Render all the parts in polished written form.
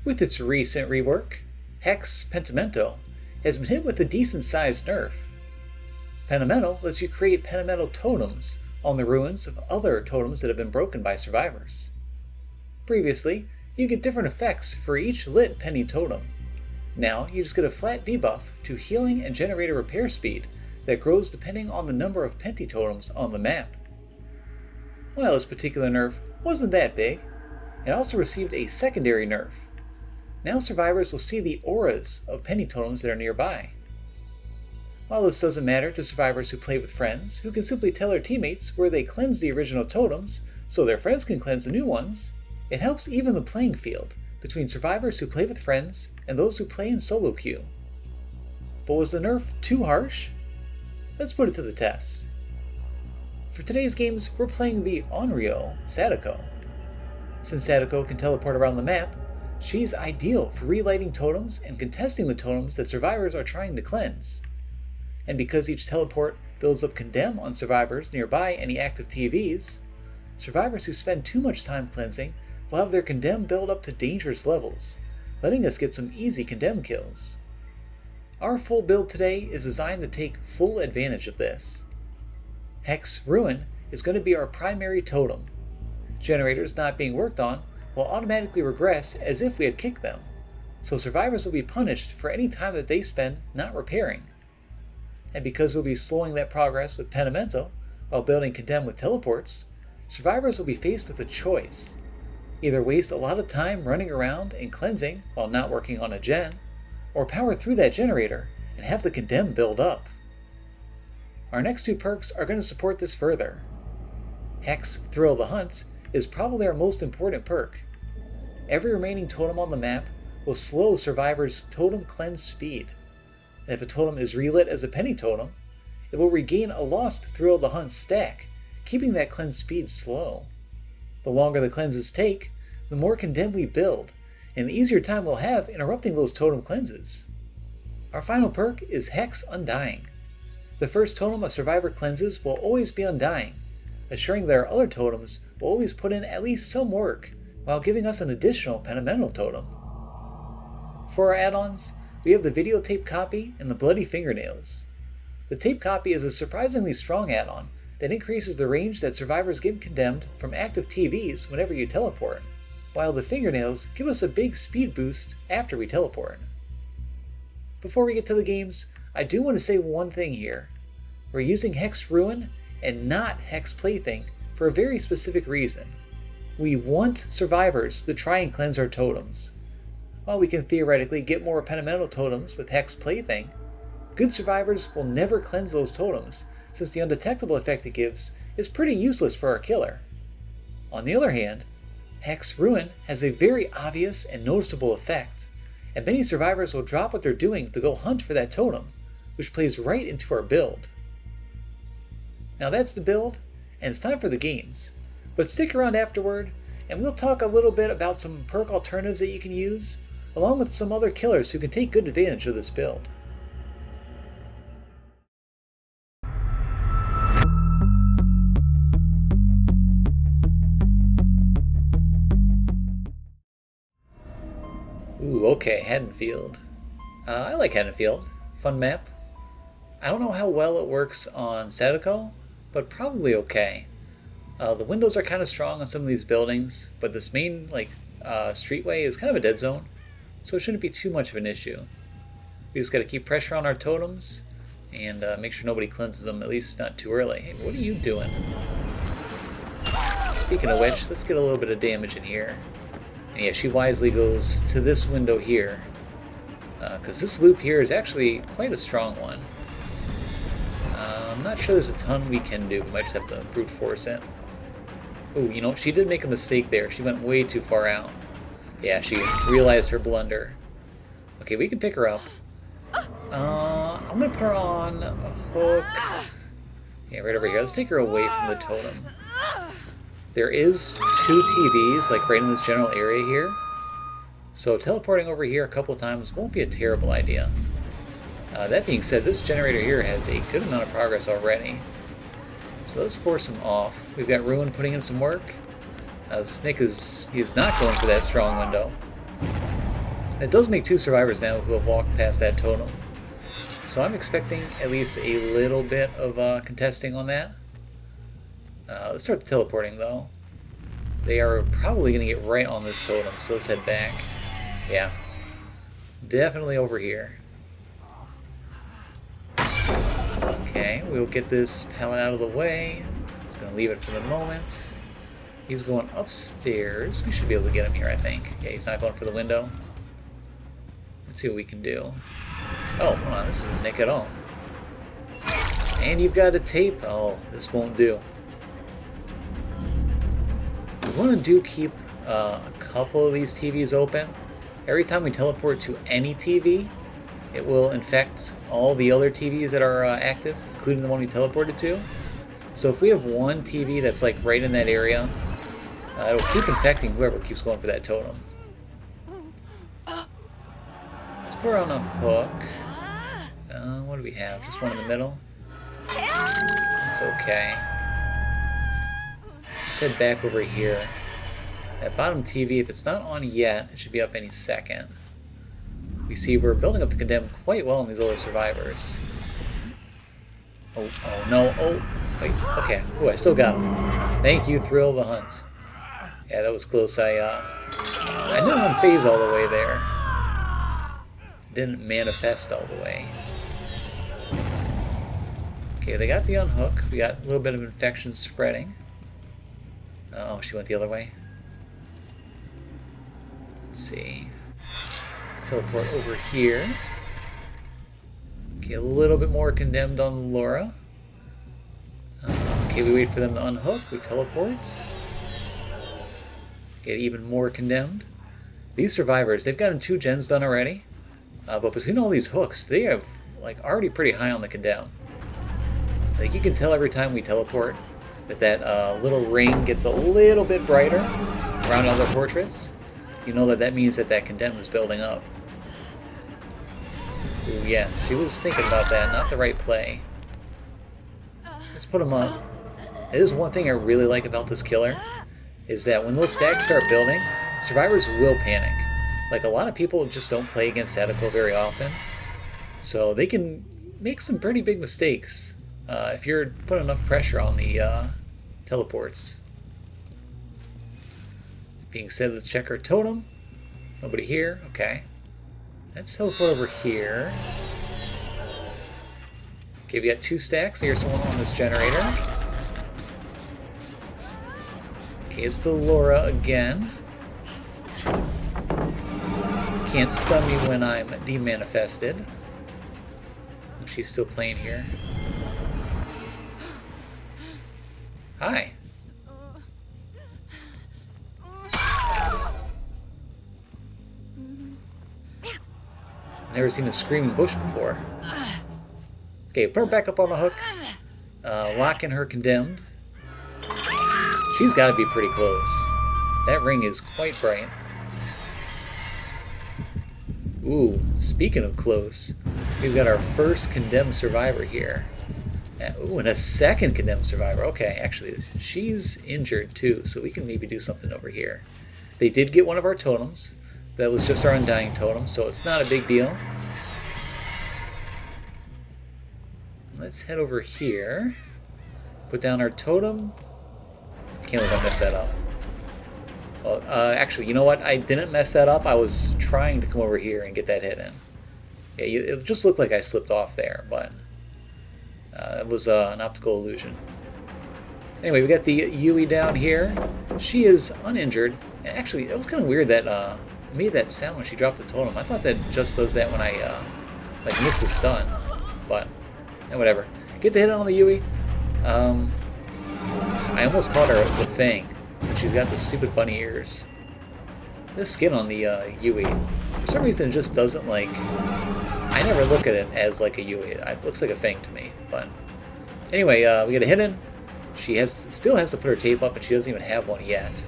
With its recent rework, Hex Pentimento has been hit with a decent-sized nerf. Pentimento lets you create Pentimento totems on the ruins of other totems that have been broken by survivors. Previously, you get different effects for each lit penny totem. Now you just get a flat debuff to healing and generator repair speed that grows depending on the number of penty totems on the map. While this particular nerf wasn't that big, it also received a secondary nerf. Now survivors will see the auras of penny totems that are nearby. While this doesn't matter to survivors who play with friends, who can simply tell their teammates where they cleanse the original totems so their friends can cleanse the new ones, it helps even the playing field between survivors who play with friends and those who play in solo queue. But was the nerf too harsh? Let's put it to the test. For today's games, we're playing the Onryo Sadako. Since Sadako can teleport around the map, she's ideal for relighting totems and contesting the totems that survivors are trying to cleanse. And because each teleport builds up condemn on survivors nearby any active TVs, survivors who spend too much time cleansing will have their condemn build up to dangerous levels, letting us get some easy condemn kills. Our full build today is designed to take full advantage of this. Hex Ruin is going to be our primary totem. Generators not being worked on will automatically regress as if we had kicked them, so survivors will be punished for any time that they spend not repairing. And because we'll be slowing that progress with Pentimento while building condemn with teleports, survivors will be faced with a choice. Either waste a lot of time running around and cleansing while not working on a gen, or power through that generator and have the condemn build up. Our next two perks are going to support this further. Hex Thrill the Hunt is probably our most important perk. Every remaining totem on the map will slow survivors' totem cleanse speed. And if a totem is relit as a penny totem, it will regain a lost Thrill the Hunt stack, keeping that cleanse speed slow. The longer the cleanses take, the more condemn we build, and the easier time we'll have interrupting those totem cleanses. Our final perk is Hex Undying. The first totem a survivor cleanses will always be undying, assuring that our other totems will always put in at least some work, while giving us an additional Pentimento totem. For our add-ons, we have the videotape copy and the bloody fingernails. The tape copy is a surprisingly strong add-on that increases the range that survivors get condemned from active TVs whenever you teleport, while the fingernails give us a big speed boost after we teleport. Before we get to the games, I do want to say one thing here. We're using Hex Ruin and not Hex Plaything for a very specific reason. We want survivors to try and cleanse our totems. While we can theoretically get more Pentimento totems with Hex Plaything, good survivors will never cleanse those totems, since the undetectable effect it gives is pretty useless for our killer. On the other hand, Hex Ruin has a very obvious and noticeable effect, and many survivors will drop what they're doing to go hunt for that totem, which plays right into our build. Now that's the build, and it's time for the games. But stick around afterward, and we'll talk a little bit about some perk alternatives that you can use, along with some other killers who can take good advantage of this build. Ooh, okay, Haddonfield. I like Haddonfield. Fun map. I don't know how well it works on Sadako, but probably okay. The windows are kind of strong on some of these buildings, but this main streetway is kind of a dead zone, so it shouldn't be too much of an issue. We just got to keep pressure on our totems and make sure nobody cleanses them, at least not too early. Hey, what are you doing? Speaking of which, let's get a little bit of damage in here. And yeah, she wisely goes to this window here, because this loop here is actually quite a strong one. I'm not sure there's a ton we can do. We might just have to brute force it. Ooh, you know, she did make a mistake there. She went way too far out. Yeah, she realized her blunder. Okay, we can pick her up. I'm going to put her on a hook. Yeah, right over here. Let's take her away from the totem. There is 2 TVs, like right in this general area here. So teleporting over here a couple of times won't be a terrible idea. That being said, this generator here has a good amount of progress already. So let's force him off. We've got Ruin putting in some work. Snick is not going for that strong window. It does make 2 survivors now who have walked past that totem. So I'm expecting at least a little bit of contesting on that. Let's start the teleporting though. They are probably going to get right on this totem, so let's head back. Yeah. Definitely over here. Okay, we'll get this pallet out of the way. Just going to leave it for the moment. He's going upstairs. We should be able to get him here, I think. Yeah, he's not going for the window. Let's see what we can do. Oh, hold on, this isn't Nick at all. And you've got a tape. Oh, this won't do. We want to keep a couple of these TVs open. Every time we teleport to any TV, it will infect all the other TVs that are active, including the one we teleported to. So if we have one TV that's like right in that area, it'll keep infecting whoever keeps going for that totem. Let's put her on a hook. What do we have? Just one in the middle? It's okay. Let's head back over here. That bottom TV, if it's not on yet, it should be up any second. We see we're building up the condemned quite well in these other survivors. Oh no, oh, wait, okay. Oh, I still got him. Thank you, Thrill the Hunt. Yeah, that was close. I didn't unphase all the way there. Didn't manifest all the way. Okay, they got the unhook. We got a little bit of infection spreading. Oh, she went the other way. Let's see. Let's teleport over here. Okay, a little bit more condemned on Laura. Okay, we wait for them to unhook. We teleport. Get even more condemned. These survivors, they've gotten 2 gens done already. But between all these hooks, they have like already pretty high on the condemn. Like you can tell every time we teleport that little ring gets a little bit brighter around other portraits. You know that means that condemn is building up. Ooh, yeah, she was thinking about that. Not the right play. Let's put them up. It is one thing I really like about this killer, is that when those stacks start building, survivors will panic. Like, a lot of people just don't play against Sadako very often, so they can make some pretty big mistakes if you're putting enough pressure on the teleports. That being said, let's check our totem. Nobody here. Okay. Let's teleport over here. Okay, we got 2 stacks. Here's someone on this generator. Okay, it's the Laura again. Can't stun me when I'm demanifested. She's still playing here. Hi. Never seen a screaming bush before. Okay, put her back up on the hook. Lock in her condemned. She's got to be pretty close. That ring is quite bright. Ooh, speaking of close, we've got our first condemned survivor here. Ooh, and a second condemned survivor. Okay, actually, she's injured too, so we can maybe do something over here. They did get one of our totems. That was just our undying totem, so it's not a big deal. Let's head over here. Put down our totem. I can't believe I messed that up. Well, actually, you know what? I didn't mess that up. I was trying to come over here and get that hit in. Yeah, it just looked like I slipped off there, but it was an optical illusion. Anyway, we got the Yui down here. She is uninjured. And actually, it was kind of weird that it made that sound when she dropped the totem. I thought that just does that when I like miss a stun, but whatever. Get the hit on the Yui. I almost called her the Thing, since she's got the stupid bunny ears. This skin on the Yui, for some reason it just doesn't like... I never look at it as like a Yui. It looks like a Fang to me, but... Anyway, we get a hit in. She still has to put her tape up, and she doesn't even have one yet.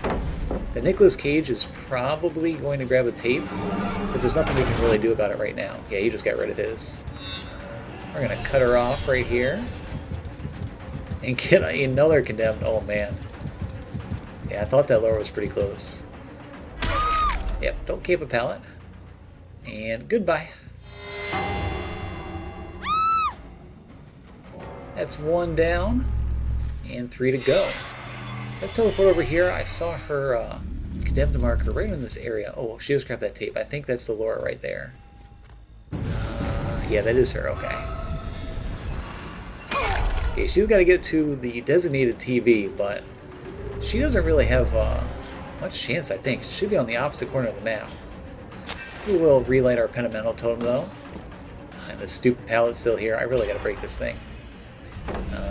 The Nicolas Cage is probably going to grab a tape, but there's nothing we can really do about it right now. Yeah, he just got rid of his. We're going to cut her off right here. And get another condemned. Oh, man. Yeah, I thought that Laura was pretty close. Yep, don't cape a pallet. And goodbye. That's 1 down. And 3 to go. Let's teleport over here. I saw her condemned marker right in this area. Oh, she just grabbed that tape. I think that's the Laura right there. Yeah, that is her. Okay. Okay, she's got to get to the designated TV, but she doesn't really have much chance, I think. She should be on the opposite corner of the map. We will relight our Pentimento totem, though. And the stupid pallet's still here. I really got to break this thing.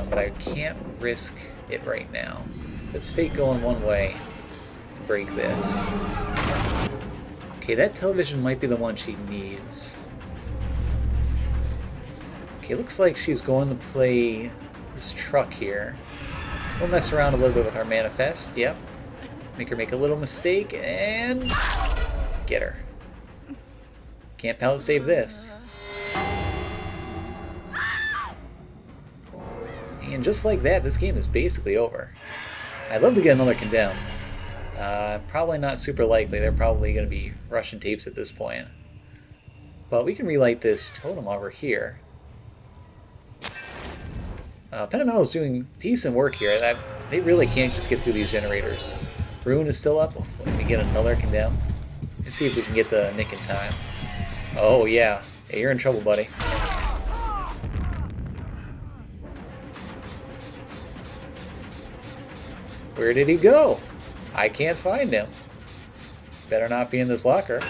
But I can't risk it right now. Let's fake going one way and break this. Okay, that television might be the one she needs. Okay, looks like she's going to play this truck here. We'll mess around a little bit with our manifest. Yep. Make her make a little mistake and get her. Can't pallet save this. And just like that, this game is basically over. I'd love to get another condemned. Probably not super likely. They're probably going to be Russian tapes at this point. But we can relight this totem over here. Pentimento's doing decent work here. They really can't just get through these generators. Ruin is still up. Let me get another condemn. Let's see if we can get the nick in time. Oh yeah. Hey, you're in trouble, buddy. Where did he go? I can't find him. Better not be in this locker.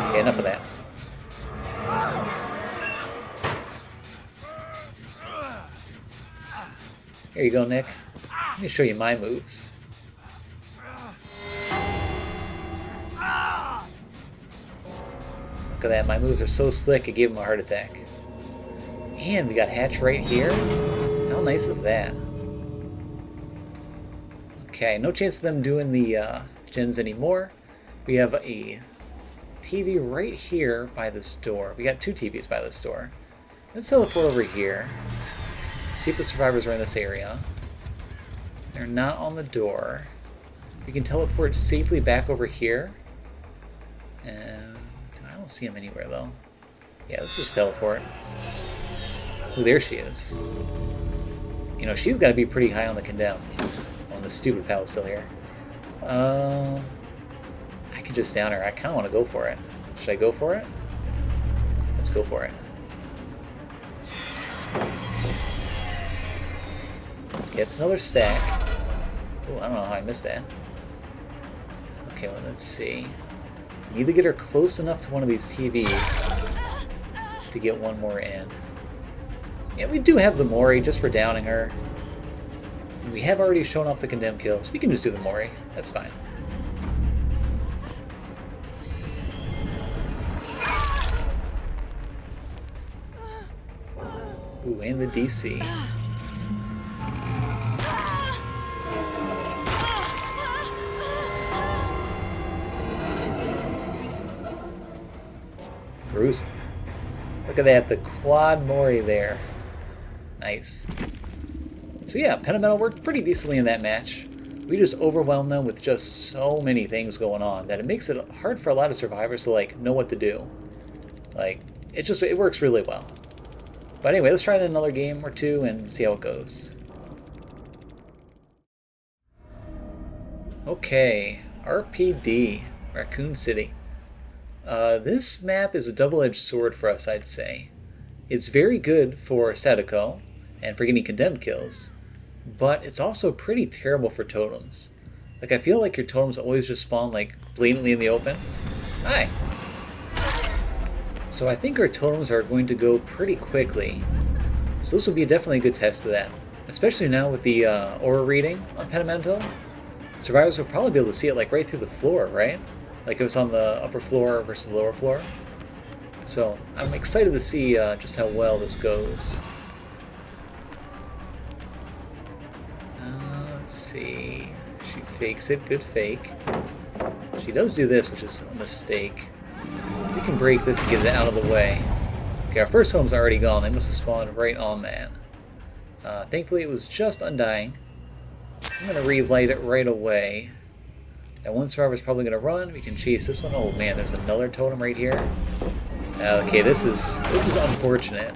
Okay, enough of that. Here you go, Nick. Let me show you my moves. Look at that, my moves are so slick it gave him a heart attack. And we got Hatch right here. How nice is that? Okay, no chance of them doing the gens anymore. We have a TV right here by this door. We got 2 TVs by this door. Let's teleport over here. See if the survivors are in this area. They're not on the door. We can teleport safely back over here. And I don't see them anywhere though. Yeah, let's just teleport. Oh, there she is. You know, she's got to be pretty high on the condemn. Oh, the stupid pallet's still here. I can just down her. I kind of want to go for it. Should I go for it? Let's go for it. Okay, it's another stack. Oh, I don't know how I missed that. Okay, well, let's see. We need to get her close enough to one of these TVs to get one more in. Yeah, we do have the Mori just for downing her. And we have already shown off the condemned kills. We can just do the Mori. That's fine. Ooh, and the DC. Gruesome. Look at that, the quad Mori there. Nice. So yeah, Pentimento worked pretty decently in that match. We just overwhelmed them with just so many things going on that it makes it hard for a lot of survivors to like know what to do. Like, it works really well. But anyway, let's try it in another game or two and see how it goes. Okay, RPD, Raccoon City. This map is a double-edged sword for us, I'd say. It's very good for Sadako and for getting condemned kills, but it's also pretty terrible for totems. Like, I feel like your totems always just spawn like blatantly in the open. Hi! So I think our totems are going to go pretty quickly. So this will be definitely a good test of that. Especially now with the aura reading on Pentimento. Survivors will probably be able to see it like right through the floor, right? Like it was on the upper floor versus the lower floor. So I'm excited to see just how well this goes. Let's see. She fakes it. Good fake. She does do this, which is a mistake. We can break this and get it out of the way. Okay, our first home's already gone. They must have spawned right on that. Thankfully, it was just undying. I'm going to relight it right away. That one survivor's probably going to run. We can chase this one. Oh man, there's another totem right here. Okay, this is unfortunate.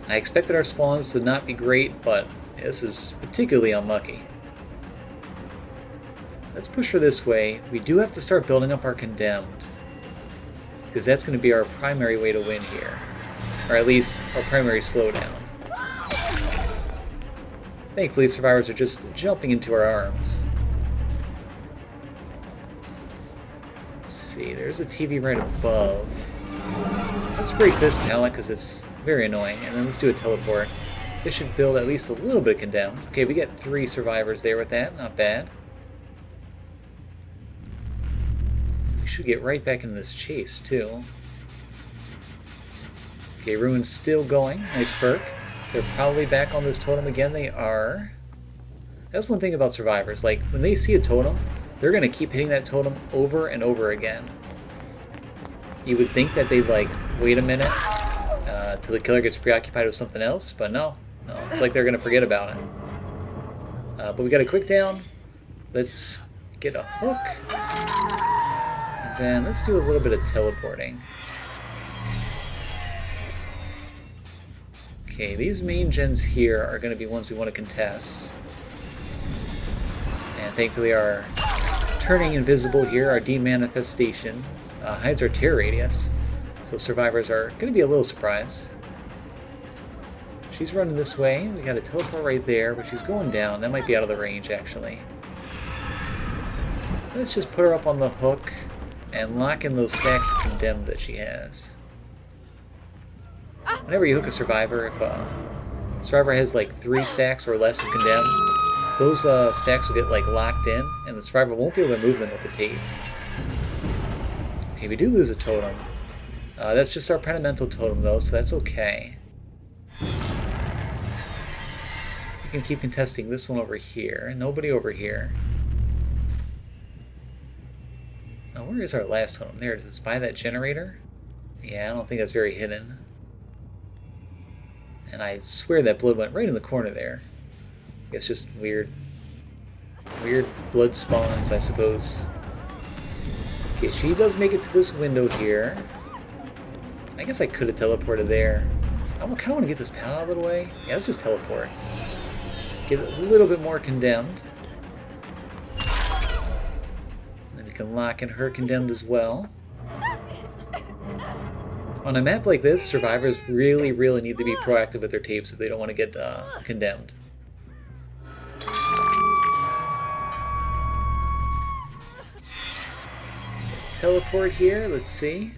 I expected our spawns to not be great, but this is particularly unlucky. Let's push her this way. We do have to start building up our condemned, because that's going to be our primary way to win here. Or at least our primary slowdown. Thankfully, survivors are just jumping into our arms. Let's see, there's a TV right above. Let's break this pallet because it's very annoying, and then let's do a teleport. This should build at least a little bit of condemned. Okay, we get 3 survivors there with that, not bad. We should get right back into this chase too. Okay, Ruin's still going, nice perk. They're probably back on this totem again, they are. That's one thing about survivors, like when they see a totem, they're gonna keep hitting that totem over and over again. You would think that they'd like, wait a minute, till the killer gets preoccupied with something else, but no, it's like they're gonna forget about it. But we got a quick down. Let's get a hook. And then let's do a little bit of teleporting. Okay, these main gens here are gonna be ones we want to contest. And thankfully our turning invisible here, our demanifestation, hides our tear radius. So survivors are going to be a little surprised. She's running this way. We got a teleport right there, but she's going down. That might be out of the range, actually. Let's just put her up on the hook and lock in those stacks of condemned that she has. Whenever you hook a survivor, if a survivor has like 3 stacks or less of condemned, those stacks will get like locked in, and the survivor won't be able to move them with the tape. Okay, we do lose a totem. That's just our Pentimento totem though, so that's okay. We can keep contesting this one over here. Nobody over here. Now, where is our last totem? There it is. By that generator? Yeah, I don't think that's very hidden. And I swear that blood went right in the corner there. I guess just weird blood spawns, I suppose. Okay, she does make it to this window here. I guess I could have teleported there. I kind of want to get this pallet out of the way. Yeah, let's just teleport. Get a little bit more condemned. And then we can lock in her condemned as well. On a map like this, survivors really need to be proactive with their tapes if they don't want to get condemned. Teleport here, let's see.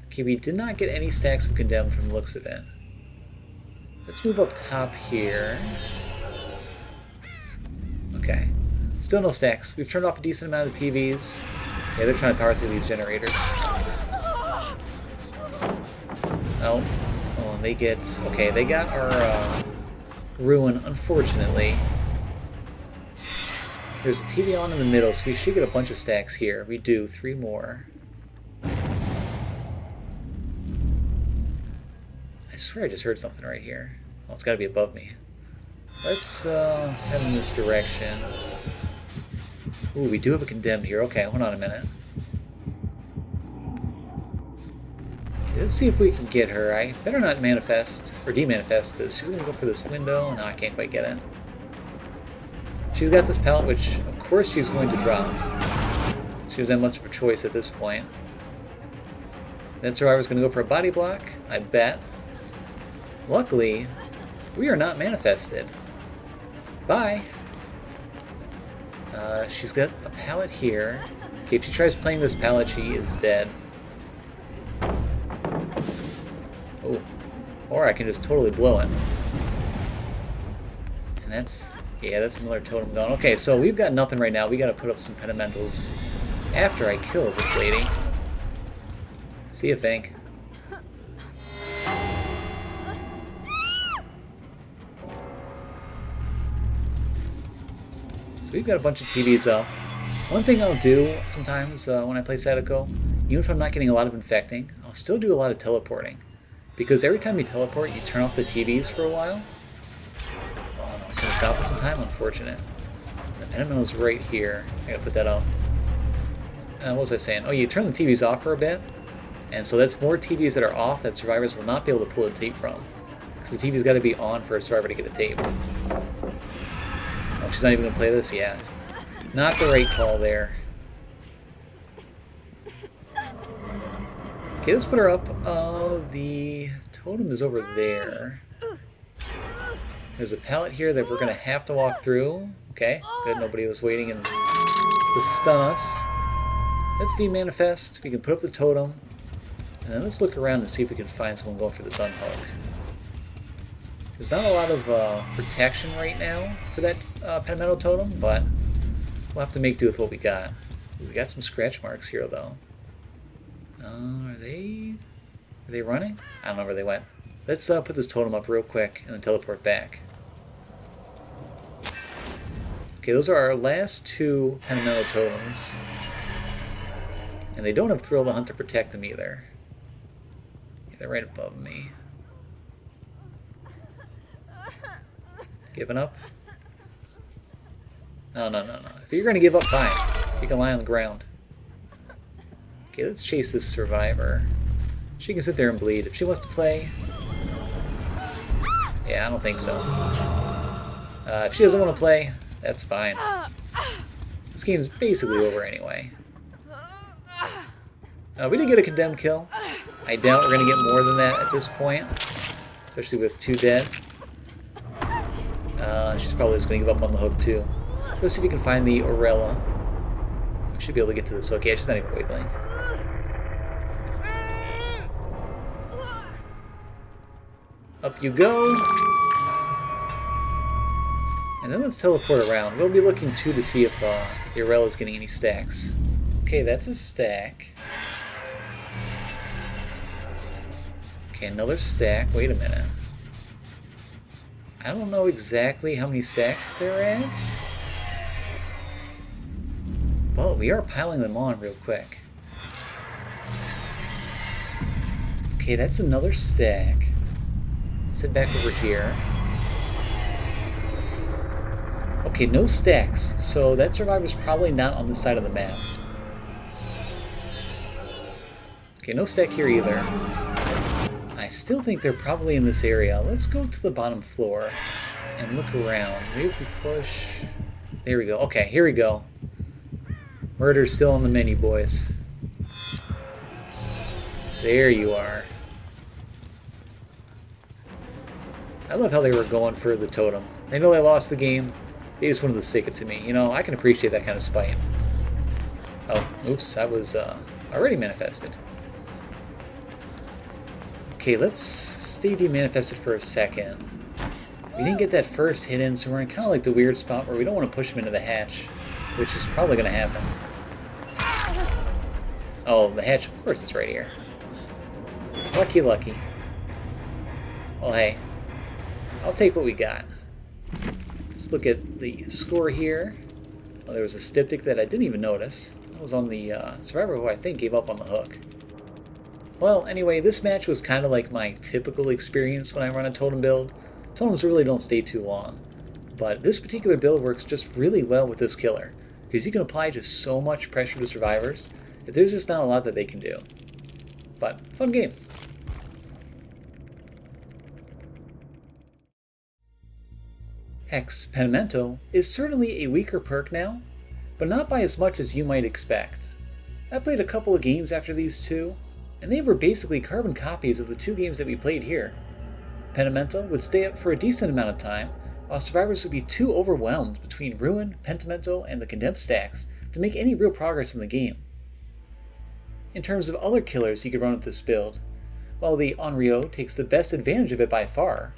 Okay, we did not get any stacks of condemned from the looks of it. Let's move up top here. Okay, still no stacks. We've turned off a decent amount of TVs. Yeah, they're trying to power through these generators. Oh, and they get... Okay, they got our ruin, unfortunately. There's a TV on in the middle, so we should get a bunch of stacks here. We do, 3 more. I swear I just heard something right here. Well, it's gotta be above me. Let's head in this direction. Ooh, we do have a condemned here. Okay, hold on a minute. Okay, let's see if we can get her. I better not manifest, or demanifest, because she's gonna go for this window. No, I can't quite get it. She's got this pallet, which of course she's going to drop. She doesn't have much of a choice at this point. That survivor's going to go for a body block, I bet. Luckily, we are not manifested. Bye! She's got a pallet here. Okay, if she tries playing this pallet, she is dead. Oh, or I can just totally blow it. And that's... Yeah, that's another totem gone. Okay, so we've got nothing right now. We gotta put up some penimentals after I kill this lady. See you, Fank. So we've got a bunch of TVs up. One thing I'll do sometimes when I play Sadako, even if I'm not getting a lot of infecting, I'll still do a lot of teleporting. Because every time you teleport, you turn off the TVs for a while. Oh no, I couldn't stop this in time, unfortunate. The Pentimental's right here. I gotta put that up. What was I saying? Oh, you turn the TVs off for a bit. And so that's more TVs that are off that survivors will not be able to pull a tape from. Because the TV's got to be on for a survivor to get a tape. Oh, she's not even going to play this? Yeah. Not the right call there. Okay, let's put her up. The totem is over there. There's a pallet here that we're going to have to walk through. Okay, good. Nobody was waiting and to stun us. Let's demanifest. We can put up the totem. And then let's look around and see if we can find someone going for this unhook. There's not a lot of protection right now for that Pentimento totem, but we'll have to make do with what we got. We got some scratch marks here, though. Are they running? I don't know where they went. Let's put this totem up real quick and then teleport back. Okay, those are our last two Pentimento totems. And they don't have Thrill the Hunt to protect them either. Yeah, they're right above me. Giving up? No. If you're going to give up, fine. You can lie on the ground. Okay, let's chase this survivor. She can sit there and bleed. If she wants to play... Yeah, I don't think so. If she doesn't want to play, that's fine. This game's basically over anyway. We did get a condemned kill. I doubt we're going to get more than that at this point. Especially with 2 dead. She's probably just going to give up on the hook too. Let's see if we can find the Orella. We should be able to get to this hook. Yeah, she's not even wiggling. Up you go. And then let's teleport around. We'll be looking too to see if the Orella's getting any stacks. Okay, that's a stack. Okay, another stack. Wait a minute. I don't know exactly how many stacks they're at. Well, we are piling them on real quick. Okay, that's another stack. Let's head back over here. Okay, no stacks. So that survivor's probably not on this side of the map. Okay, no stack here either. I still think they're probably in this area. Let's go to the bottom floor and look around. Maybe if we push... There we go. Okay, here we go. Murder's still on the menu, boys. There you are. I love how they were going for the totem. They know they lost the game. They just wanted to stick it to me. You know, I can appreciate that kind of spite. Oh, oops, I was already manifested. Okay, let's stay demanifested for a second. We didn't get that first hit in, so we're in kind of like the weird spot where we don't want to push him into the hatch, which is probably going to happen. Oh, the hatch, of course, it's right here. Lucky, lucky. Well, hey, I'll take what we got. Let's look at the score here. Oh, there was a styptic that I didn't even notice. That was on the survivor who I think gave up on the hook. Well, anyway, this match was kind of like my typical experience when I run a totem build. Totems really don't stay too long. But this particular build works just really well with this killer, because you can apply just so much pressure to survivors that there's just not a lot that they can do. But, fun game. Hex Pentimento is certainly a weaker perk now, but not by as much as you might expect. I played a couple of games after these two, and they were basically carbon copies of the 2 games that we played here. Pentimento would stay up for a decent amount of time, while survivors would be too overwhelmed between Ruin, Pentimento, and the condemned stacks to make any real progress in the game. In terms of other killers you could run with this build, while the Onryo takes the best advantage of it by far,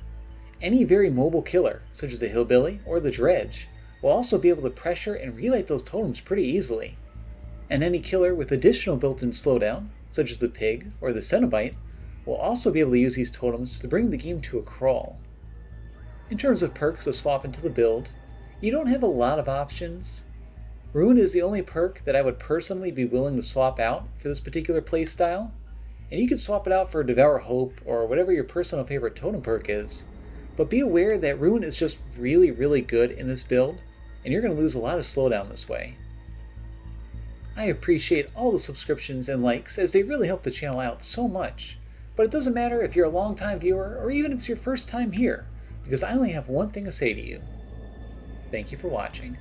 any very mobile killer, such as the Hillbilly or the Dredge, will also be able to pressure and relight those totems pretty easily. And any killer with additional built-in slowdown, such as the Pig or the Cenobite, will also be able to use these totems to bring the game to a crawl. In terms of perks to swap into the build, you don't have a lot of options. Ruin is the only perk that I would personally be willing to swap out for this particular playstyle, and you can swap it out for Devour Hope or whatever your personal favorite totem perk is, but be aware that Ruin is just really, really good in this build, and you're going to lose a lot of slowdown this way. I appreciate all the subscriptions and likes as they really help the channel out so much, but it doesn't matter if you're a long-time viewer or even if it's your first time here, because I only have one thing to say to you. Thank you for watching.